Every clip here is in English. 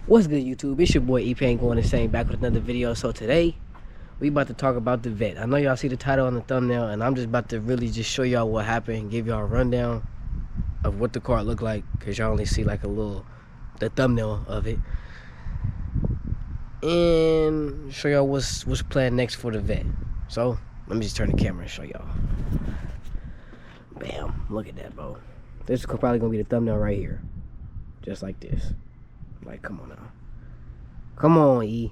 What's good, YouTube? It's your boy E-Pain going insane, back with another video. So today we about to talk about the vet. I know y'all see the title on the thumbnail, and I'm just about to really just show y'all what happened and give y'all a rundown of what the car looked like, because y'all only see like the thumbnail of it, and show y'all what's planned next for the vet. So let me just turn the camera and show y'all. Bam, look at that, bro. This is probably gonna be the thumbnail right here, just like this. Like, come on now. Come on, E.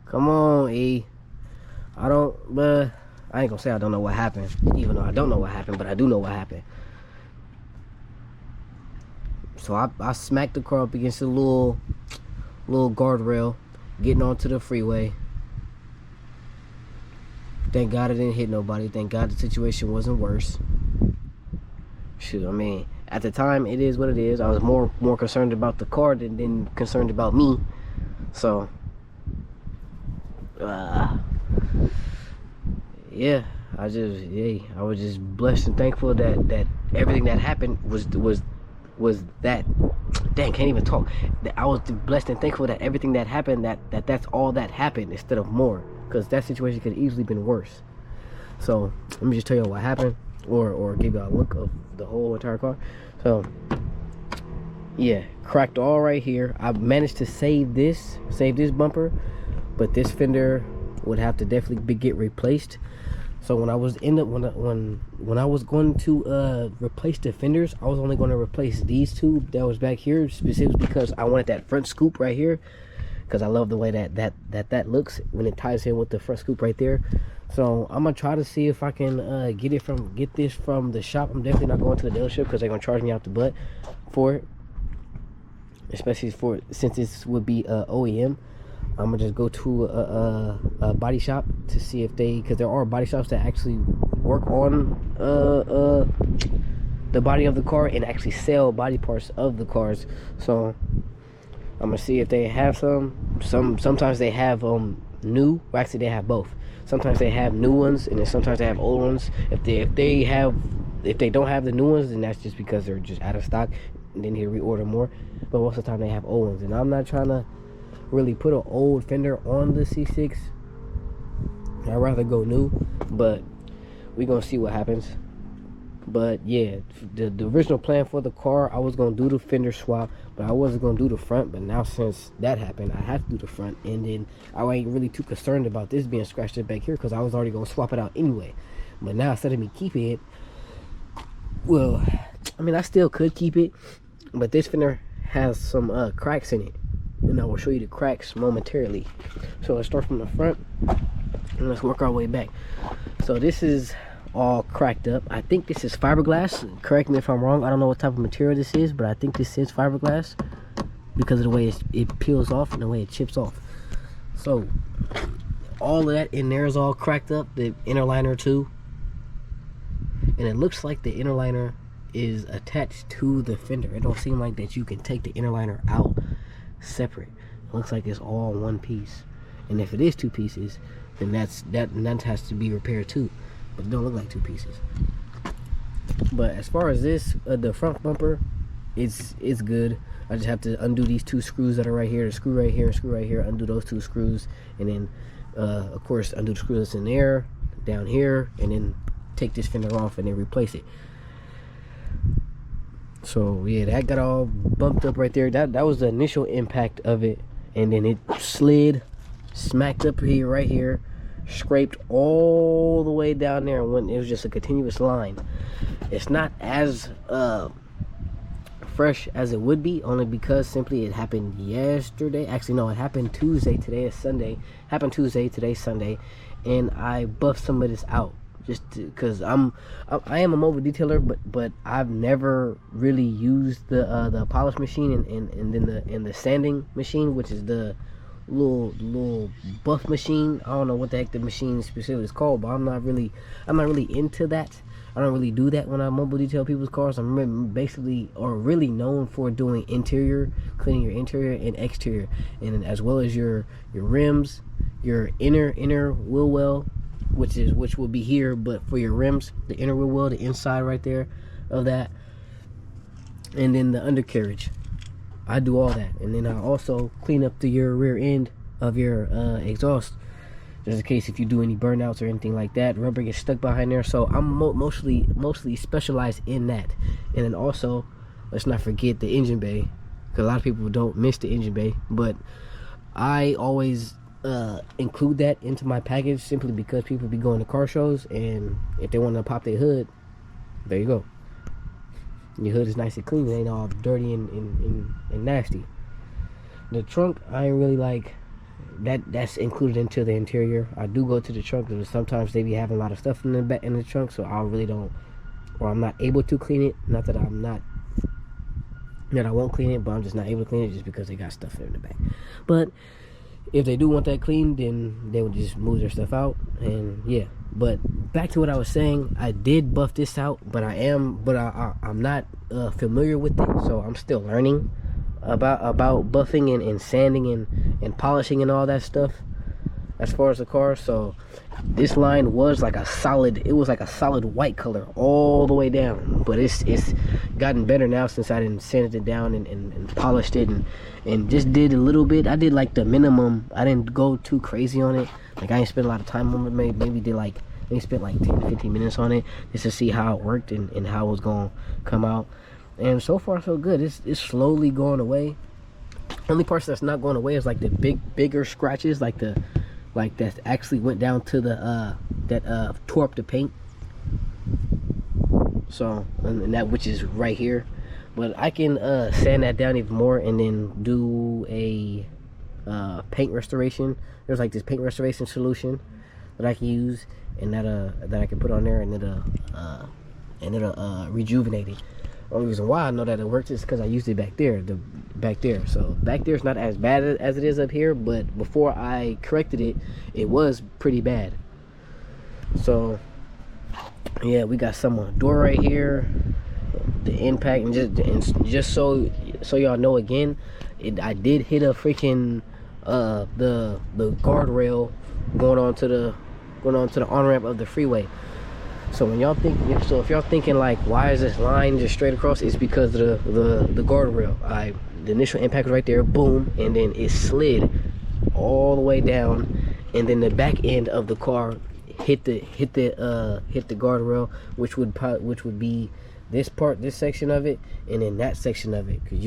Come on, E. I ain't gonna say I don't know what happened, even though I don't know what happened, but I do know what happened. So I smacked the car up against a little guardrail, getting onto the freeway. Thank God it didn't hit nobody. Thank God the situation wasn't worse. Shoot, I mean, at the time, it is what it is. I was more concerned about the car than concerned about me. So, yeah, I was just blessed and thankful that everything that happened was that. Dang, can't even talk. I was blessed and thankful that everything that happened, that's all that happened instead of more, because that situation could have easily been worse. So let me just tell you what happened, or give you a look of the whole entire car. So yeah, cracked all right here. I managed to save this bumper, but this fender would have to definitely get replaced. So when I was when I was going to replace the fenders, I was only going to replace these two that was back here, specifically because I wanted that front scoop right here, because I love the way that looks when it ties in with the front scoop right there. So I'm gonna try to see if I can get this from the shop. I'm definitely not going to the dealership, because they're gonna charge me out the butt for it, especially since this would be OEM. I'm gonna just go to a body shop to see if because there are body shops that actually work on the body of the car and actually sell body parts of the cars. So I'm gonna see if they have sometimes they have new, well, actually they have both. Sometimes they have new ones, and then sometimes they have old ones. If they don't have the new ones, then that's just because they're just out of stock and then you reorder more. But most of the time they have old ones, and I'm not trying to really put an old fender on the C6. I'd rather go new, but we gonna see what happens. But yeah, the original plan for the car, I was gonna do the fender swap, but I wasn't gonna do the front. But now since that happened, I have to do the front, and then I ain't really too concerned about this being scratched up back here, because I was already gonna swap it out anyway. But now instead of me keeping it, well, I mean, I still could keep it, but this fender has some cracks in it, and I will show you the cracks momentarily. So let's start from the front and let's work our way back. So this is all cracked up. I think this is fiberglass. Correct me if I'm wrong. I don't know what type of material this is, but I think this is fiberglass because of the way it peels off and the way it chips off. So all of that in there is all cracked up. The inner liner too, and it looks like the inner liner is attached to the fender. It don't seem like that you can take the inner liner out separate. It looks like it's all one piece, and if it is two pieces, then that has to be repaired too. But it don't look like two pieces. But as far as this, the front bumper, it's good. I just have to undo these two screws that are right here. The screw right here and screw right here. Undo those two screws, and then of course undo the screw that's in there, down here, and then take this fender off and then replace it. So yeah, that got all bumped up right there. That was the initial impact of it, and then it slid, smacked up here, right here, scraped all the way down there, and it was just a continuous line. It's not as fresh as it would be, only because simply it happened yesterday. Actually no, it happened Tuesday. Today is Sunday. Happened Tuesday, today's Sunday, and I buffed some of this out just because I am a mobile detailer, but I've never really used the polish machine and then the sanding machine, which is the little buff machine. I don't know what the heck the machine specifically is called, but I'm not really into that. I don't really do that when I mobile detail people's cars. I'm basically really known for doing interior, cleaning your interior and exterior, and as well as your rims, your inner wheel well, which will be here, but for your rims, the inner wheel well, the inside right there of that, and then the undercarriage. I do all that, and then I also clean up your rear end of your exhaust, just in case if you do any burnouts or anything like that. Rubber gets stuck behind there, so I'm mostly specialized in that. And then also, let's not forget the engine bay, because a lot of people don't miss the engine bay, but I always include that into my package simply because people be going to car shows, and if they want to pop their hood, there you go. Your hood is nice and clean. It ain't all dirty and nasty. The trunk, I ain't really like that. That's included into the interior. I do go to the trunk because sometimes they be having a lot of stuff in the trunk, so I really don't, or I'm not able to clean it. Not that I'm not, that I won't clean it, but I'm just not able to clean it just because they got stuff in the back. But if they do want that cleaned, then they would just move their stuff out, and yeah. But back to what I was saying, I did buff this out, but I'm not familiar with it, so I'm still learning about buffing and sanding and polishing and all that stuff as far as the car. So this line was like a solid, it was like a solid white color all the way down, but it's gotten better now since I didn't sanded it down and polished it and just did a little bit. I did like the minimum. I didn't go too crazy on it. Like I didn't spend a lot of time on it. Maybe spent like 10 to 15 minutes on it just to see how it worked and how it was gonna come out. And so far so good. It's slowly going away. Only parts that's not going away is like the bigger scratches, like that actually went down to the that tore up the paint. So, and that, which is right here. But I can sand that down even more and then do a paint restoration. There's like this paint restoration solution that I can use, and that I can put on there, and it'll rejuvenate it. The only reason why I know that it works is because I used it back there. So back there is not as bad as it is up here, but before I corrected it, it was pretty bad. So yeah, we got some on the door right here, the impact, and just so y'all know again, I did hit a freaking the guardrail going on to the on-ramp of the freeway. So when y'all think, if y'all thinking like, why is this line just straight across, it's because of the guardrail. The initial impact was right there, boom, and then it slid all the way down, and then the back end of the car hit the guardrail, which would be this section of it, and then that section of it. Because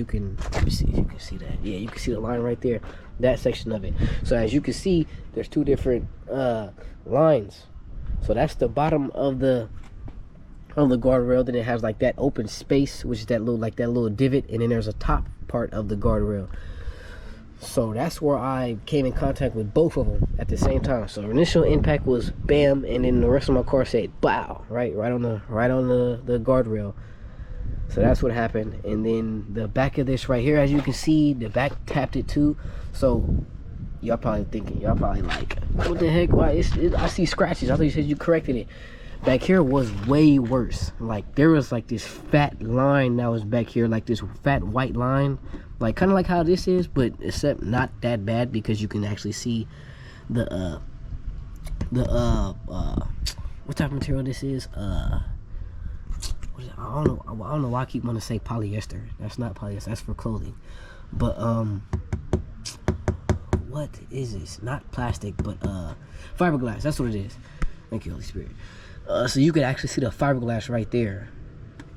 let me see if you can see that. Yeah, you can see the line right there, that section of it. So as you can see, there's two different lines. So that's the bottom of the guardrail. Then it has like that open space, which is that little divot, and then there's a top part of the guardrail. So that's where I came in contact with both of them at the same time. So initial impact was bam, and then the rest of my car said bow, right on the guardrail. So that's what happened. And then the back of this right here, as you can see, the back tapped it too. So y'all probably like, what the heck? Why? I see scratches. I thought you said you corrected it. Back here was way worse. Like there was like this fat line that was back here, like this fat white line, like kind of like how this is, but except not that bad, because you can actually see the what type of material this is. I don't know why I keep wanting to say polyester. That's not polyester. That's for clothing. But what is this? Not plastic, but fiberglass. That's what it is. Thank you, Holy Spirit. So you can actually see the fiberglass right there,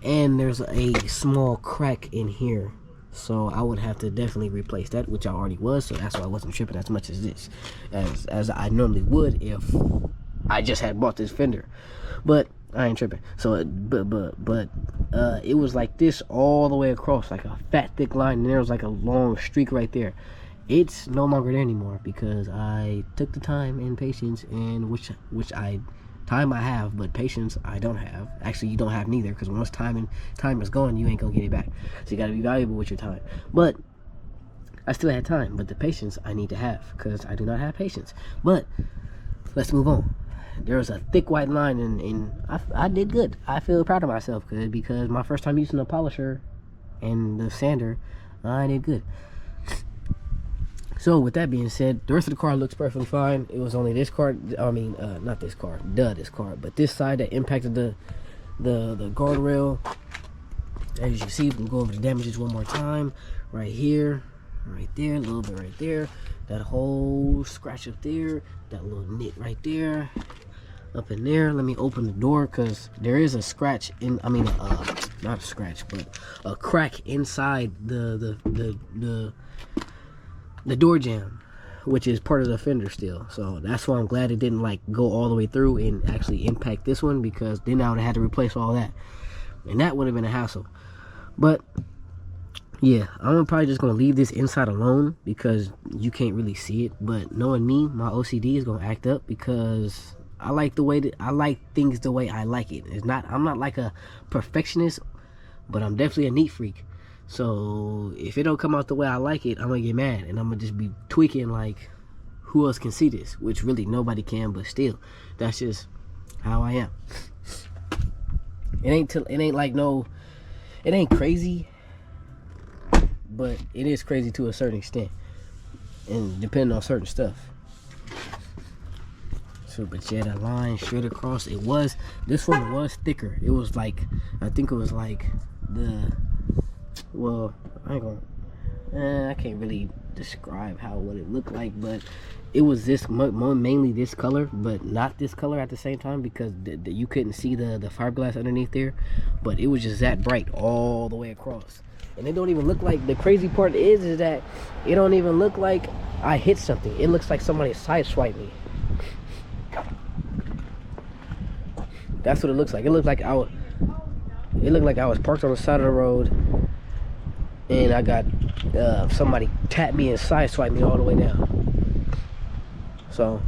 and there's a small crack in here. So I would have to definitely replace that, which I already was. So that's why I wasn't tripping as much as this, as I normally would if I just had bought this fender. But I ain't tripping. So it was like this all the way across, like a fat thick line, and there was like a long streak right there. It's no longer there anymore because I took the time and patience, and which time I have, but patience I don't have. Actually, you don't have neither, because once time is gone, you ain't gonna get it back. So you gotta be valuable with your time. But I still had time, but the patience I need to have, because I do not have patience. But let's move on. There was a thick white line, and I did good. I feel proud of myself because my first time using the polisher and the sander, I did good. So with that being said, the rest of the car looks perfectly fine. It was only this car, not this car, this car, but this side that impacted the guardrail. As you can see, we can go over the damages one more time. right here, right there, a little bit right there, that whole scratch up there, that little nit right there, up in there. Let me open the door because there is a scratch in, I mean, not a scratch, but a crack inside the door jamb, which is part of the fender still. So that's why I'm glad it didn't like go all the way through and actually impact this one, because then I would have had to replace all that, and that would have been a hassle. But yeah, I'm probably just gonna leave this inside alone because you can't really see it. But knowing me, my OCD is gonna act up because I like the way that I like things the way I like it. I'm not like a perfectionist, but I'm definitely a neat freak. So if it don't come out the way I like it, I'm gonna get mad and I'm gonna just be tweaking like, who else can see this? Which really nobody can, but still, that's just how I am. It ain't crazy, but it is crazy to a certain extent, and depending on certain stuff. So, but yeah, that line straight across, this one was thicker. It was like, I think it was like well, I can't really describe what it looked like, but it was mainly this color, but not this color at the same time, because you couldn't see the fiberglass underneath there, but it was just that bright all the way across. And it don't even look like, the crazy part is that it don't even look like I hit something. It looks like somebody sideswiped me. That's what it looks like. It looked like I was parked on the side of the road, and I got somebody tapped me and sideswiped me all the way down. So,